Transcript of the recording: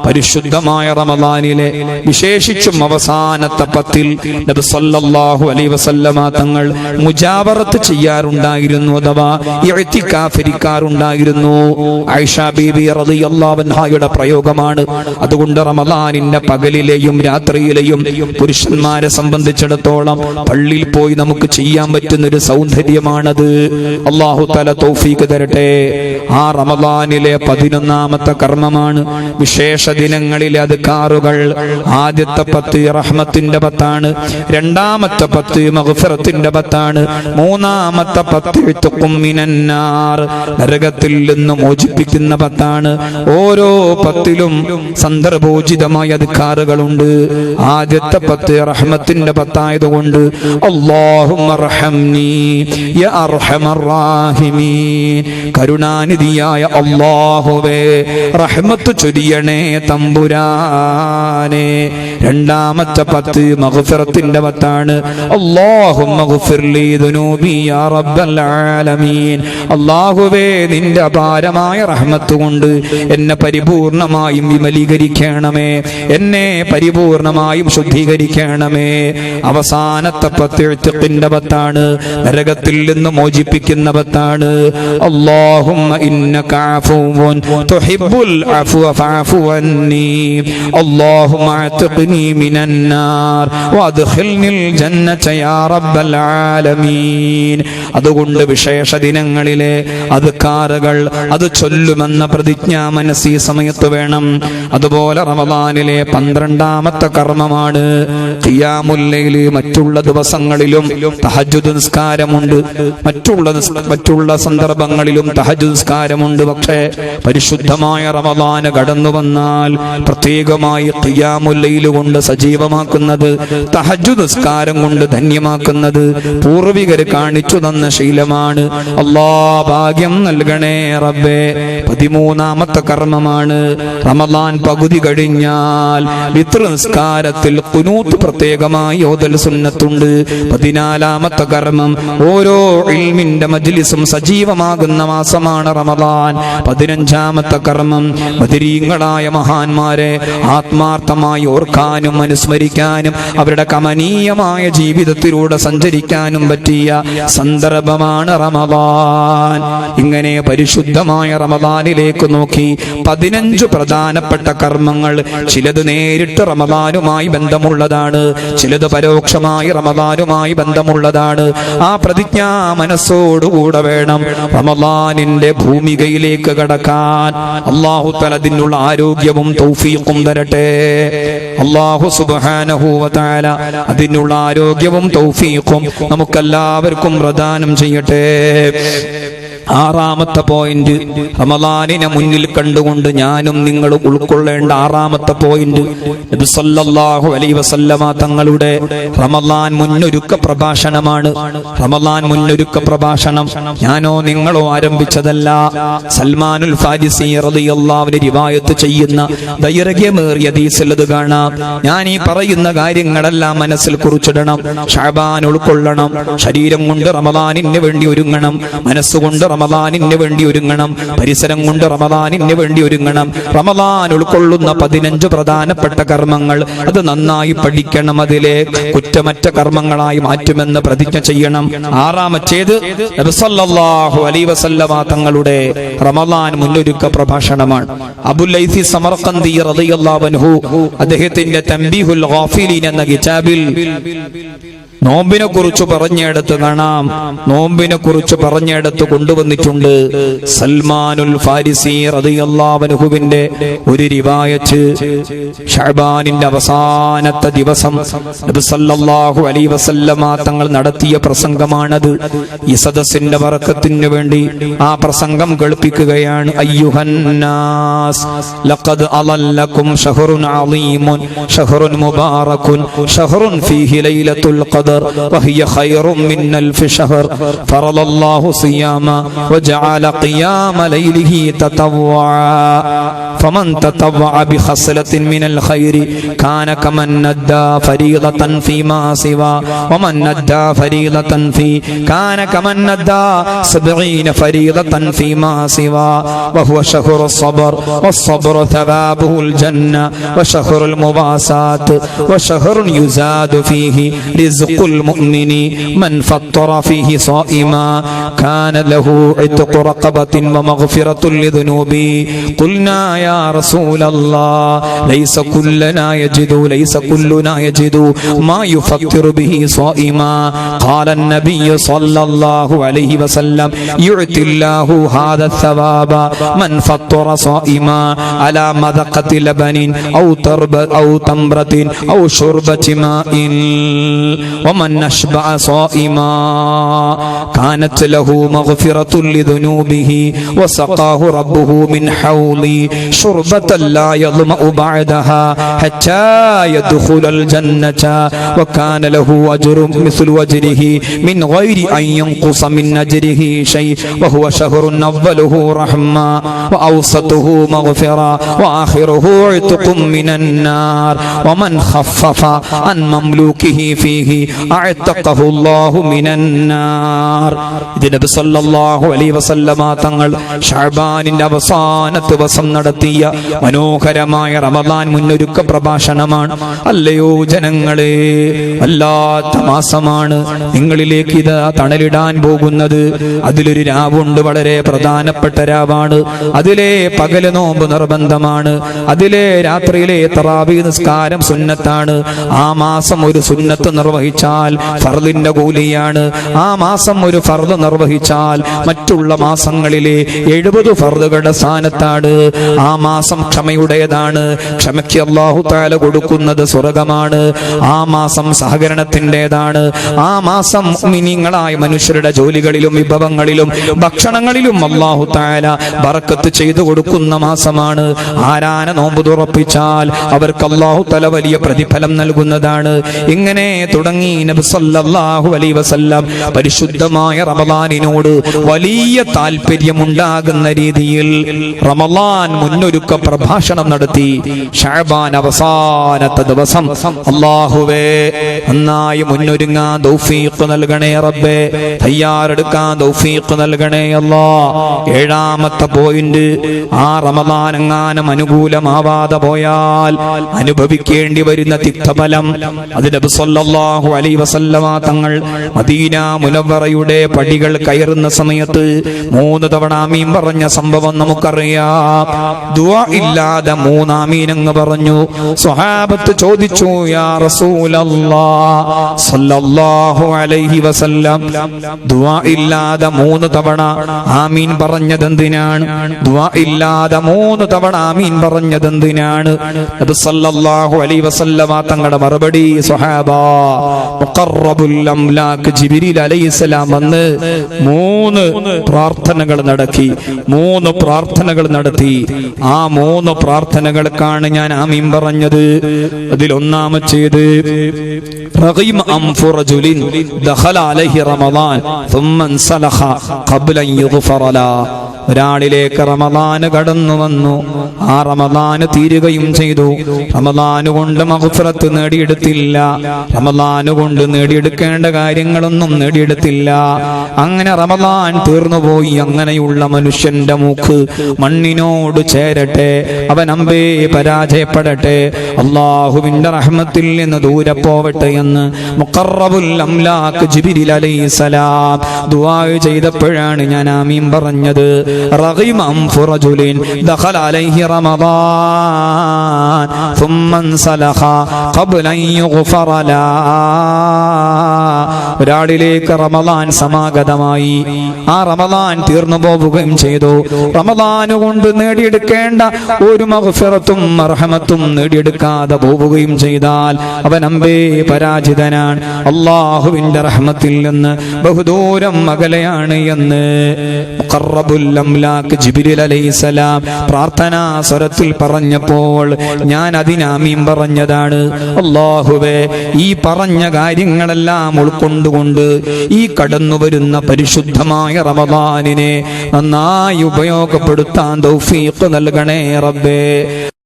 പരിശുദ്ധമായ റമളാനിലെ വിശേഷിച്ചും അവസാനത്തെ പത്തിൽ നബി സല്ലല്ലാഹു അലൈഹി വസല്ലമ തങ്ങൾ മുജാവറത്ത് ചെയ്യാറുണ്ടായിരുന്നു, അഥവാ ഇഅ്തികാഫ് ഇരിക്കാറുണ്ടായിരുന്നു. ആയിഷ ബീബി റളിയല്ലാഹു അൻഹയുടെ പ്രയോഗമാണ്. അതുകൊണ്ട് റമളാനിന്റെ പകലിലെയും രാത്രിയിലെയും പുരുഷന്മാരെ സംബന്ധിച്ചിടത്തോളം പള്ളിയിൽ പോയി നമുക്ക് ചെയ്യാൻ പറ്റുന്ന ഒരു സൗന്ദര്യമാണത്. അല്ലാഹു തൗഫീഖ് തരട്ടെ. ആ റമളാനിലെ 11ാമത്തെ കർമ്മമാണ് വിശേഷ ദിനങ്ങളിലെ അദ്കാറുകൾ. ആദ്യത്തെ 10 റഹ്മത്തിന്റെ 10ആണ്, രണ്ടാമത്തെ 10 മഗ്ഫിറത്തിന്റെ 10ആണ്, മൂന്നാമത്തെ 10 ഇത്ഖും മിനന്നാർ നരകത്തിൽ നിന്ന് മോചിപ്പിക്കുന്ന 10ആണ്. ഓരോ 10ലും സന്ദർഭോചിതമായ അദ്കാറുകളുണ്ട്. ആദ്യത്തെ 10 റഹ്മത്തിന്റെ 10 ആയതുകൊണ്ട് അല്ലാഹുമ്മ റഹംനി യാ അർഹമർ റാഹിമീൻ, കരുണാനിധിയായ അല്ലാഹുവേ റഹ്മത്ത് ചൊരിയണേ തമ്പുരാനെ. രണ്ടാമത്തെ 10 മഗ്ഫിറത്തിന്റെ 10ആണ്. അല്ലാഹുമ്മ ഗ്ഫിർലി ദുനൂബി യാ റബ്ബൽ ആലമീൻ, അല്ലാഹുവേ നിന്റെ അപാരമായ റഹ്മത്ത് കൊണ്ട് എന്നെ പരിപൂർണമായും വിമലീകരിക്കണമേ, എന്നെ പരിപൂർണമായും ശുദ്ധീകരിക്കണമേ. അവസാനത്തെ 10 ഇത്ഖിന്റെ 10ആണ്, നരകത്തിൽ നിന്ന് മോചിപ്പിക്കുന്ന 10ആണ്. അല്ലാഹുമ്മ ഇന്നക അഫുവ്വുൻ തുഹിബ്ബുൽ അഫ്വ ഫഅഫു അന്നി, അല്ലാഹുമ്മ അത്ഖിനി മിനന്നാർ വഅദ്ഖിൽനിൽ ജന്നത യാ റബ്ബൽ ആലമീൻ. അതുകൊണ്ട് വിശേഷ ദിനങ്ങളിലെ അദ്കാറുകൾ അത് ചൊല്ലുമെന്ന പ്രതിജ്ഞ മനസ്സി സമയത്ത് വേണം. അതുപോലെ റമളാനിലെ 12ാമത്തെ കർമ്മമാണ് ഖിയാമുൽ ലൈൽ. മറ്റുള്ള ദിവസങ്ങളിലും തഹജ്ജുദ് നിസ്കാരമുണ്ട്, മറ്റുള്ള സന്ദർഭങ്ങളിലും തഹജ്ജുദ് നിസ്കാരമുണ്ട്. പക്ഷേ പരിശുദ്ധമായ റമളാൻ കടന്നു വന്നാൽ പ്രത്യേകമായി ഖിയാമുൽ ലൈൽ കൊണ്ട് സജീവമാക്കുന്നത്, തഹജ്ജുദ് നിസ്കാരം കൊണ്ട് ധന്യമാക്കുന്നത് പൂർവികർ കാണിച്ചു തന്ന ശീലമാണ്. അല്ലാഹ് ഭാഗ്യം നൽകണേ റബ്ബേ. 13ാമത്തെ കർമ്മമാണ് റമളാൻ പകുതി കഴിഞ്ഞാൽ വിത്ർ നിസ്കാരത്തിൽ ഖുനൂത്ത് പ്രത്യേകമായി ഓതൽ സുന്നത്തുണ്ട്. 14ാമത്തെ കർമ്മം ഓരോ ഇൽമിന്റെ മജ്ലിസും സജീവമാകുന്ന മാസമാണ് റമളാൻ. 15ാമത്തെ കർമ്മം ബദരീങ്ങളായ മഹാന്മാരെ ആത്മാർത്ഥമായി ഓർക്കാനും അനുസ്മരിക്കാനും അവരുടെ കമനീയമായ ജീവിതത്തിലൂടെ സഞ്ചരിക്കാനും പറ്റിയ സന്ദർഭമാണ് റമളാൻ. ഇങ്ങനെ പരിശുദ്ധമായ റമളാനിലേക്ക് നോക്കി 15 പ്രധാനപ്പെട്ട കർമ്മങ്ങൾ. ചിലത് നേരിട്ട് റമളാനുമായി ബന്ധമുള്ളതാണ്, ചിലത് പരോക്ഷമായി റമളാനുമായി ബന്ധമുള്ളതാണ്. ആ പ്രതിജ്ഞ മനസ്സോടുകൂടെ വേണം റമളാനിന്റെ ഭൂമികയിലേക്ക് കടക്കാൻ. അല്ലാഹു തആല അതിനുള്ള ആരോഗ്യവും തൗഫീഖും തരട്ടെ. അല്ലാഹു സുബ്ഹാനഹു വ തആല അതിനുള്ള ആരോഗ്യവും തൗഫീഖും നമുക്കെല്ലാവർക്കും പ്രദാനം ചെയ്യട്ടെ. 6ാമത്തെ പോയിന്റ്, റമളാനിനെ മുന്നിൽ കണ്ടുകൊണ്ട് ഞാനും നിങ്ങളും ഉൾക്കൊള്ളേണ്ട 6ാമത്തെ പോയിന്റ്, നബി സല്ലല്ലാഹു അലൈഹി വസല്ലമ തങ്ങളുടെ റമളാൻ മുന്നൊരുക്ക പ്രഭാഷണമാണ്. റമളാൻ മുന്നൊരുക്ക പ്രഭാഷണം ഞാനോ നിങ്ങളോ ആരംഭിച്ചതല്ല. സൽമാനുൽ ഫാരിസി റളിയല്ലാഹു അൻഹു റിവായത്ത് ചെയ്യുന്ന ദൈർഘ്യമേറിയ ഹദീസിൽ അത് കാണാം. ഞാൻ ഈ പറയുന്ന കാര്യങ്ങളെല്ലാം മനസ്സിൽ കുറിച്ചിടണം. ശഅബാൻ ഉൾക്കൊള്ളണം. ശരീരം കൊണ്ട് റമളാനിന് വേണ്ടി ഒരുങ്ങണം, മനസ്സുകൊണ്ട് റമളാനിന് വേണ്ടി ഒരുങ്ങണം, പരിസരം കൊണ്ട് റമളാനിന് വേണ്ടി ഒരുങ്ങണം. റമളാൻ ഉൾക്കൊള്ളുന്ന 15 പ്രധാനപ്പെട്ട കർമ്മങ്ങൾ അത് നന്നായി പഠിക്കണം, അതിലെ കുറ്റമറ്റ കർമ്മങ്ങളായി മാറ്റുമെന്ന് പ്രതിജ്ഞ ചെയ്യണം. 6ാമത്തേത് നബി സല്ലല്ലാഹു അലൈഹി വസല്ലമ തങ്ങളുടെ റമളാൻ മുന്നൊരുക്ക പ്രഭാഷണമാണ്. അബുൽ ലൈസി സമർഖന്ദി റളിയല്ലാഹു അൻഹു അദ്ദേഹത്തിന്റെ തംബീഹുൽ ഗാഫിലീൻ എന്ന കിതാബിൽ നോമ്പിനെ കുറിച്ച് പറഞ്ഞെടുത്ത് കാണാം. നോമ്പിനെ കുറിച്ച് പറഞ്ഞെടുത്ത് കൊണ്ടുവന്നിട്ടുണ്ട്. സൽമാനുൽ ഫാരിസി റളിയല്ലാഹു അൻഹുവിന്റെ ഒരു റിവായത്ത്, ശഅബാനിന്റെ അവസാനത്തെ ദിവസം നബി സല്ലല്ലാഹു അലൈഹി വസല്ലമ തങ്ങൾ നടത്തിയ പ്രസംഗമാണത്. ഈ സദസ്സിന്റെ ബറക്കത്തിന് വേണ്ടി ആ പ്രസംഗം കേൾപ്പിക്കുകയാണ്. അയ്യുഹന്നാസ് ലഖദ് അളല്ലകും ശഹ്റുൻ അളീമുൻ ശഹ്റുൻ മുബാറകുൻ ശഹ്റുൻ ഫീഹി ലൈലത്തുൽ ഖദ്ർ وهي خير من ألف شهر فرض الله صياما وجعل قيام ليله تطوعا فمن تطوع بخصلة من الخير كان كمن ندى فريضة فيما سوى ومن ندى فريضة في كان كمن ندى 70 فريضة فيما سوى وهو شهر الصبر والصبر ثوابه الجنة وشهر المباسات وشهر يزاد فيه رزق المؤمن من فطر فيه صائما كان له عتق رقبة ومغفرة لذنوبه قلنا يا رسول الله ليس كلنا يجد ما يفطر به صائما قال النبي صلى الله عليه وسلم يعطي الله هذا الثواب من فطر صائما على مذقة لبن أو تمرة أو شربة ماء ومن نشبع صائما كانت له مغفرة لذنوبه وسقاه ربه من حوض شربة لا يظمأ بعدها حتى يدخل الجنة وكان له أجر مثل أجره من غير أن ينقص من أجره شيء وهو شهر أوله رحمة وأوسطه مغفرة وآخره عتق من النار ومن خفف عن مملوكه فيه أعتقه الله من النار. ഇത് നബി സല്ലല്ലാഹു അലൈഹി വസല്ലമ തങ്ങൾ ശഅബാനിന്റെ അവസാന ദിവസം നടത്തിയ മനോഹരമായ റമദാൻ മുന്നൊരുക്ക പ്രഭാഷണമാണ്. അല്ലയോ ജനങ്ങളെ, വല്ലാത്ത മാസമാണ് നിങ്ങളിലേക്ക് ഇത് തണലിടാൻ പോകുന്നത്. അതിലൊരു രാവുണ്ട്, വളരെ പ്രധാനപ്പെട്ട രാവാണ്. അതിലെ പകല് നോമ്പ് നിർബന്ധമാണ്. അതിലെ രാത്രിയിലെ തറാവീഹ് നിസ്കാരം സുന്നത്താണ്. ആ മാസം ഒരു സുന്നത്ത് നിർവഹിച്ചാൽ ഫർദിന്റെ കൂലിയാണ്. ആ മാസം ഒരു ഫർദ് നിർവഹിച്ചാൽ മറ്റുള്ള മാസങ്ങളിലെ 70 ഫർദുകളുടെ സ്ഥാനത്താണ്. ആ മാസം ക്ഷമയുടേതാണ്. ക്ഷമയ്ക്ക് അല്ലാഹു തആല കൊടുക്കുന്നത് സ്വർഗമാണ്. ആ മാസം സഹകരണത്തിൻ്റെതാണ്. ആ മാസം മുഅ്മിനീങ്ങളായ മനുഷ്യരുടെ ജോലികളിലും വിഭവങ്ങളിലും ഭക്ഷണങ്ങളിലും അല്ലാഹു തആല ബറക്കത്ത് ചെയ്തു കൊടുക്കുന്ന മാസമാണ്. ആരാന നോമ്പ് തുറപ്പിച്ചാൽ അവർക്ക് അല്ലാഹു തആല വലിയ പ്രതിഫലം നൽകുന്നതാണ്. ഇങ്ങനെ തുടങ്ങി നബി സല്ലല്ലാഹു അലൈഹി വസല്ലം പരിശുദ്ധമായ റമദാനിനോട് വലിയ താല്പര്യമുണ്ടാകുന്ന രീതിയിൽ റമദാൻ മുന്നൊരുക്ക പ്രഭാഷണം നടത്തി. ശഅബാൻ അവസാനത്തെ ദിവസം അല്ലാഹുവേ നന്നായി മുന്നൊരുങ്ങാൻ തൗഫീഖ് നൽകണേ റബ്ബേ, തയ്യാറെടുക്കാൻ തൗഫീഖ് നൽകണേ അല്ലാ. 7ാമത്തെ പോയിന്റ്, ആ റമദാൻ എങ്ങാനും അനുകൂലമാവാതെ പോയാൽ അനുഭവിക്കേണ്ടി വരുന്ന തിക്തഫലം. അത് നബി സല്ലല്ലാഹു അലൈഹി വസല്ലമ തങ്ങൾ മദീന മുനവ്വറയുടെ പടികൾ കയറുന്ന സമയത്ത് 3 തവണ ആമീൻ പറഞ്ഞ സംഭവം നമുക്കറിയാം. ദുആ ഇല്ലാതെ 3 ആമീൻ അങ്ങ് പറഞ്ഞു. സ്വഹാബത്ത് ചോദിച്ചു, യാ റസൂലല്ലാഹ് സല്ലല്ലാഹു അലൈഹി വസല്ലം, ദുആ ഇല്ലാതെ 3 തവണ ആമീൻ പറഞ്ഞതെന്തിനാണ്? ദുആ ഇല്ലാതെ 3 തവണ ആമീൻ പറഞ്ഞതെന്തിനാണ്? നബി സല്ലല്ലാഹു അലൈഹി വസല്ലമ തങ്ങളുടെ മറുപടി, സ്വഹാബാ, മുഖറബുൽ അംലാക്ക് ജിബ്രീൽ അലൈഹിസ്സലാം വന്ന് 3 പ്രാർത്ഥനകൾ നടത്തി. 3 പ്രാർത്ഥനകൾ നടത്തി. ആ 3 പ്രാർത്ഥനകൾക്കാണ് ഞാൻ ആമീൻ പറഞ്ഞത്. അതിൽ ഒന്നാമത്തേത്, റഗീമ അൻഫു റജുലിൻ ദഖല അലൈഹി റമദാൻ ثم انسلخ قبل ان يغفر له. ഒരാളിലേക്ക് റമദാൻ കടന്നു വന്നു, ആ റമദാൻ തീരുകയും ചെയ്തു. റമദാൻ കൊണ്ട് മഗ്ഫിറത്ത് നേടിയെടുത്തില്ല, റമദാൻ കൊണ്ട് നേടിയെടുക്കേണ്ട കാര്യങ്ങളൊന്നും നേടിയെടുത്തില്ല. അങ്ങനെ റമദാൻ തീർന്നുപോയി. അങ്ങനെയുള്ള മനുഷ്യന്റെ മൂക്ക് മണ്ണിനോട് ചേരട്ടെ, അവൻ അമ്പേ പരാജയപ്പെടട്ടെ, അല്ലാഹുവിന്റെ റഹ്മത്തിൽ നിന്ന് ദൂരെ പോവട്ടെ എന്ന് മുഖറബുൽ അംലാക്ക് ജിബ്രീൽ അലൈഹിസ്സലാം ദുആ ചെയ്തപ്പോഴാണ് ഞാൻ ആമീൻ പറഞ്ഞത്. റഗീമ അൻഫു റജുലിൻ ദഖല അലൈഹി റമദാൻ ثم انسلخ قبل ان يغفر له. ഒരാളിലേക്ക് റമദാൻ സമാഗതമായി, ആ റമദാൻ തീർന്നു പോവുകയും ചെയ്തു. റമദാൻ കൊണ്ട് നേടിയെടുക്കേണ്ട ഒരു മഗ്ഫിറത്തും റഹ്മത്തും നേടിയെടുക്കാതെ പോവുകയും ചെയ്താൽ അവൻ അമ്പേ പരാജിതനാണ്, അല്ലാഹുവിന്റെ റഹ്മത്തിൽ നിന്ന് ബഹുദൂരം അകലെയാണ് എന്ന് മുഖറബുൽ അംലാക്ക് ജിബ്രീൽ അലൈഹിസ്സലാം പ്രാർത്ഥനാ സ്വരത്തിൽ പറഞ്ഞപ്പോൾ ഞാൻ അതിനാമീൻ പറഞ്ഞതാണ്. അല്ലാഹുവേ, ഈ പറഞ്ഞ കാര്യങ്ങളെല്ലാം ഉൾക്കൊണ്ടുകൊണ്ട് ഈ കടന്നു വരുന്ന പരിശുദ്ധമായ റമദാനിനെ നന്നായി ഉപയോഗപ്പെടുത്താൻ തൗഫീഖ് നൽകണേ റബ്ബേ.